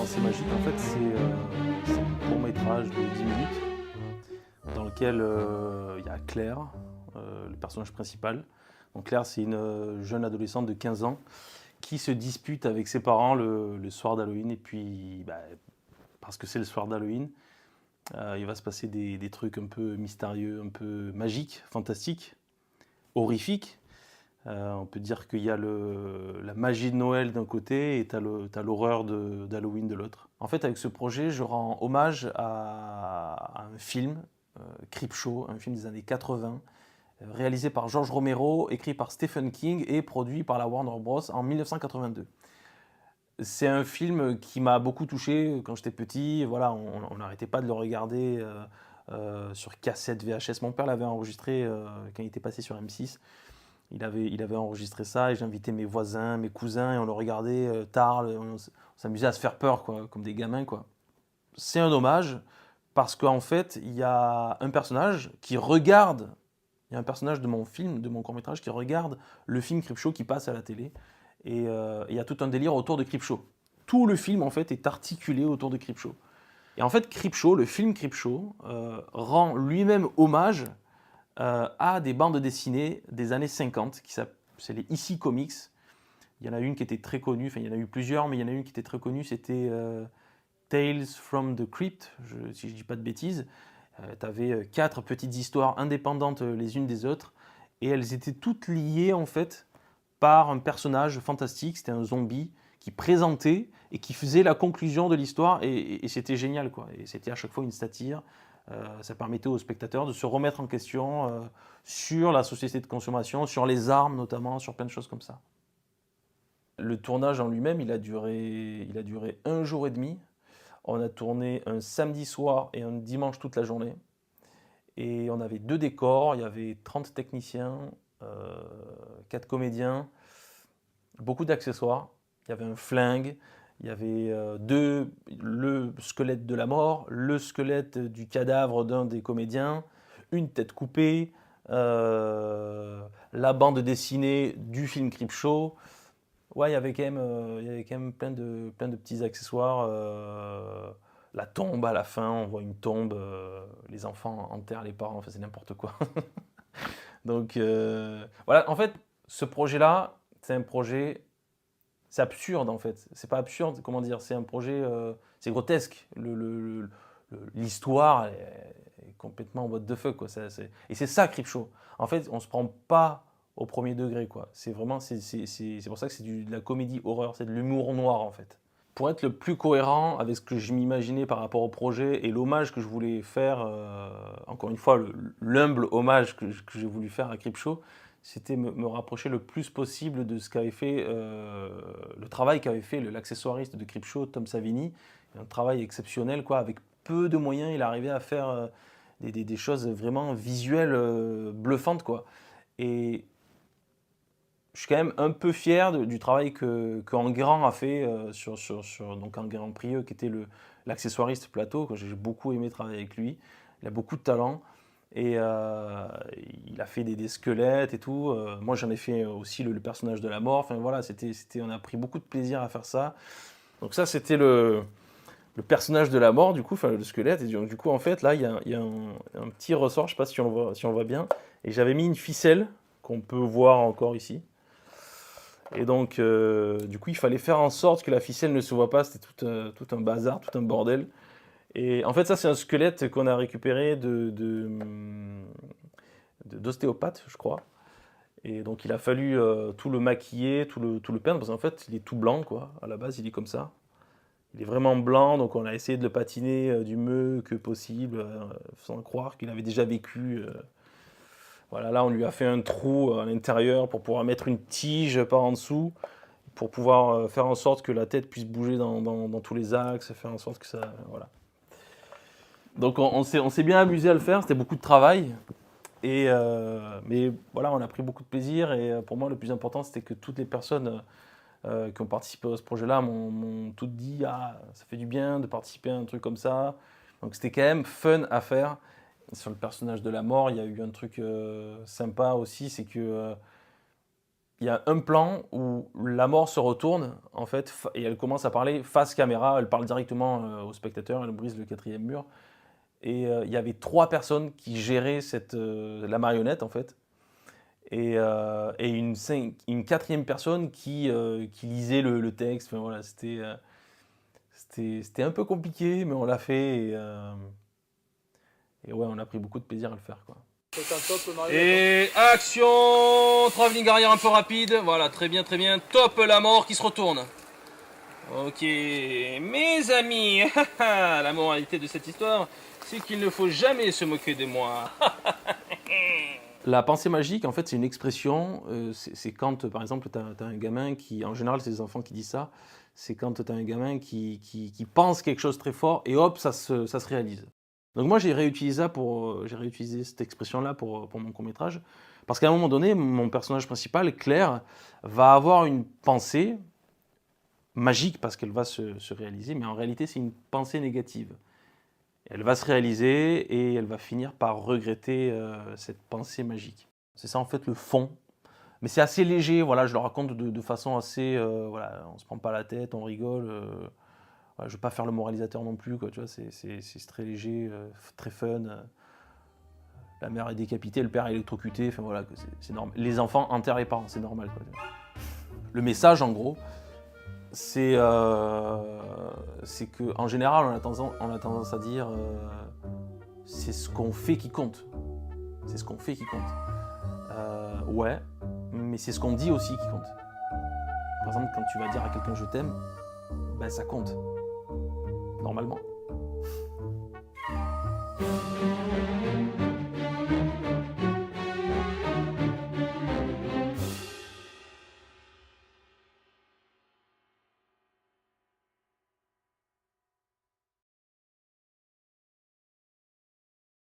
C'est magique, en fait, c'est un court-métrage de 10 minutes dans lequel il y a Claire, le personnage principal. Donc Claire, c'est une jeune adolescente de 15 ans qui se dispute avec ses parents le soir d'Halloween. Et puis, parce que c'est le soir d'Halloween, il va se passer des trucs un peu mystérieux, un peu magiques, fantastiques, horrifiques. On peut dire qu'il y a la magie de Noël d'un côté et t'as l'horreur d'Halloween de l'autre. En fait, avec ce projet, je rends hommage à un film, Creepshow, un film des années 80, réalisé par George Romero, écrit par Stephen King et produit par la Warner Bros. En 1982. C'est un film qui m'a beaucoup touché quand j'étais petit. Voilà, on n'arrêtait pas de le regarder sur cassette VHS. Mon père l'avait enregistré quand il était passé sur M6. Il avait enregistré ça et j'invitais mes voisins, mes cousins et on le regardait tard. On s'amusait à se faire peur, quoi, comme des gamins, quoi. C'est un hommage parce qu'en fait, il y a un personnage qui regarde, il y a un personnage de mon film, de mon court-métrage, qui regarde le film Creepshow qui passe à la télé. Et il y a tout un délire autour de Creepshow. Tout le film, en fait, est articulé autour de Creepshow. Et en fait, Creepshow, le film Creepshow, rend lui-même hommage à des bandes dessinées des années 50, c'est les EC Comics. Il y en a une qui était très connue, enfin il y en a eu plusieurs, mais il y en a une qui était très connue, c'était Tales from the Crypt, si je ne dis pas de bêtises. Tu avais 4 petites histoires indépendantes les unes des autres, et elles étaient toutes liées en fait par un personnage fantastique, c'était un zombie qui présentait et qui faisait la conclusion de l'histoire, et c'était génial, quoi. Et c'était à chaque fois une satire. Ça permettait aux spectateurs de se remettre en question sur la société de consommation, sur les armes notamment, sur plein de choses comme ça. Le tournage en lui-même, il a duré 1 jour et demi. On a tourné un samedi soir et un dimanche toute la journée. Et on avait 2 décors, il y avait 30 techniciens, 4 comédiens, beaucoup d'accessoires. Il y avait un flingue, il y avait le squelette de la mort, le squelette du cadavre d'un des comédiens, une tête coupée, la bande dessinée du film Creepshow. Ouais, il y avait quand même plein de petits accessoires. La tombe à la fin, on voit une tombe, les enfants enterrent les parents, enfin, c'est n'importe quoi. Donc voilà, en fait, ce projet-là, c'est un projet, c'est absurde en fait. C'est pas absurde, comment dire, c'est un projet, c'est grotesque. L'histoire est complètement what the fuck, quoi. Et c'est ça Creepshow. En fait, on se prend pas au premier degré, quoi. C'est vraiment, c'est pour ça que c'est de la comédie horreur, c'est de l'humour noir en fait. Pour être le plus cohérent avec ce que je m'imaginais par rapport au projet et l'hommage que je voulais faire, encore une fois, l'humble hommage que j'ai voulu faire à Creepshow, c'était me rapprocher le plus possible de ce qu'avait fait, le travail qu'avait fait l'accessoiriste de Creepshow, Tom Savini. Un travail exceptionnel, quoi. Avec peu de moyens, il arrivait à faire des choses vraiment visuelles, bluffantes, quoi. Et je suis quand même un peu fier du travail que Enguerrand a fait donc Enguerrand Prieux, qui était l'accessoiriste plateau, que j'ai beaucoup aimé travailler avec lui. Il a beaucoup de talent et il a fait des squelettes et tout. Moi, j'en ai fait aussi le personnage de la mort. Enfin voilà, on a pris beaucoup de plaisir à faire ça. Donc ça, c'était le personnage de la mort, du coup, enfin le squelette. Et du coup, en fait, là, il y a un petit ressort, je ne sais pas si on voit bien. Et j'avais mis une ficelle qu'on peut voir encore ici. Et donc, du coup, il fallait faire en sorte que la ficelle ne se voit pas. C'était tout un bazar, tout un bordel. Et en fait, ça, c'est un squelette qu'on a récupéré d'ostéopathe, je crois. Et donc, il a fallu tout le maquiller, tout le peindre, parce qu'en fait, il est tout blanc, quoi. À la base, il est comme ça. Il est vraiment blanc, donc on a essayé de le patiner du mieux que possible, sans croire qu'il avait déjà vécu. Voilà, là, on lui a fait un trou à l'intérieur pour pouvoir mettre une tige par en dessous, pour pouvoir faire en sorte que la tête puisse bouger dans tous les axes, faire en sorte que ça. Voilà. Donc on s'est bien amusé à le faire, c'était beaucoup de travail. Mais voilà, on a pris beaucoup de plaisir et pour moi le plus important c'était que toutes les personnes qui ont participé à ce projet-là m'ont toutes dit ah ça fait du bien de participer à un truc comme ça. Donc c'était quand même fun à faire. Sur le personnage de la mort, il y a eu un truc sympa aussi, c'est que il y a un plan où la mort se retourne, en fait, et elle commence à parler face caméra, elle parle directement au spectateur, elle brise le 4e mur. Et il y avait 3 personnes qui géraient la marionnette, en fait, et une 4e personne qui lisait le texte. Enfin, voilà, c'était un peu compliqué, mais on l'a fait, et ouais, on a pris beaucoup de plaisir à le faire, quoi. Et action, travelling arrière un peu rapide, voilà, très bien, top, la mort qui se retourne. Ok, mes amis, la moralité de cette histoire, c'est qu'il ne faut jamais se moquer de moi. La pensée magique, en fait, c'est une expression, c'est quand, par exemple, tu as un gamin qui, en général, c'est les enfants qui disent ça, c'est quand tu as un gamin qui pense quelque chose très fort et hop, ça se réalise. Donc moi, j'ai réutilisé cette expression-là pour mon court-métrage, parce qu'à un moment donné, mon personnage principal, Claire, va avoir une pensée magique parce qu'elle va se réaliser, mais en réalité, c'est une pensée négative. Elle va se réaliser et elle va finir par regretter cette pensée magique. C'est ça en fait le fond. Mais c'est assez léger, voilà, je le raconte de façon assez... voilà, on se prend pas la tête, on rigole. Voilà, je ne veux pas faire le moralisateur non plus, quoi, tu vois, c'est très léger, très fun. La mère est décapitée, le père est électrocuté, enfin voilà, c'est normal. Les enfants enterrent les parents, c'est normal, quoi. Le message en gros, c'est qu'en général, on a tendance à dire c'est ce qu'on fait qui compte. C'est ce qu'on fait qui compte. Ouais, mais c'est ce qu'on dit aussi qui compte. Par exemple, quand tu vas dire à quelqu'un je t'aime, ben ça compte. Normalement.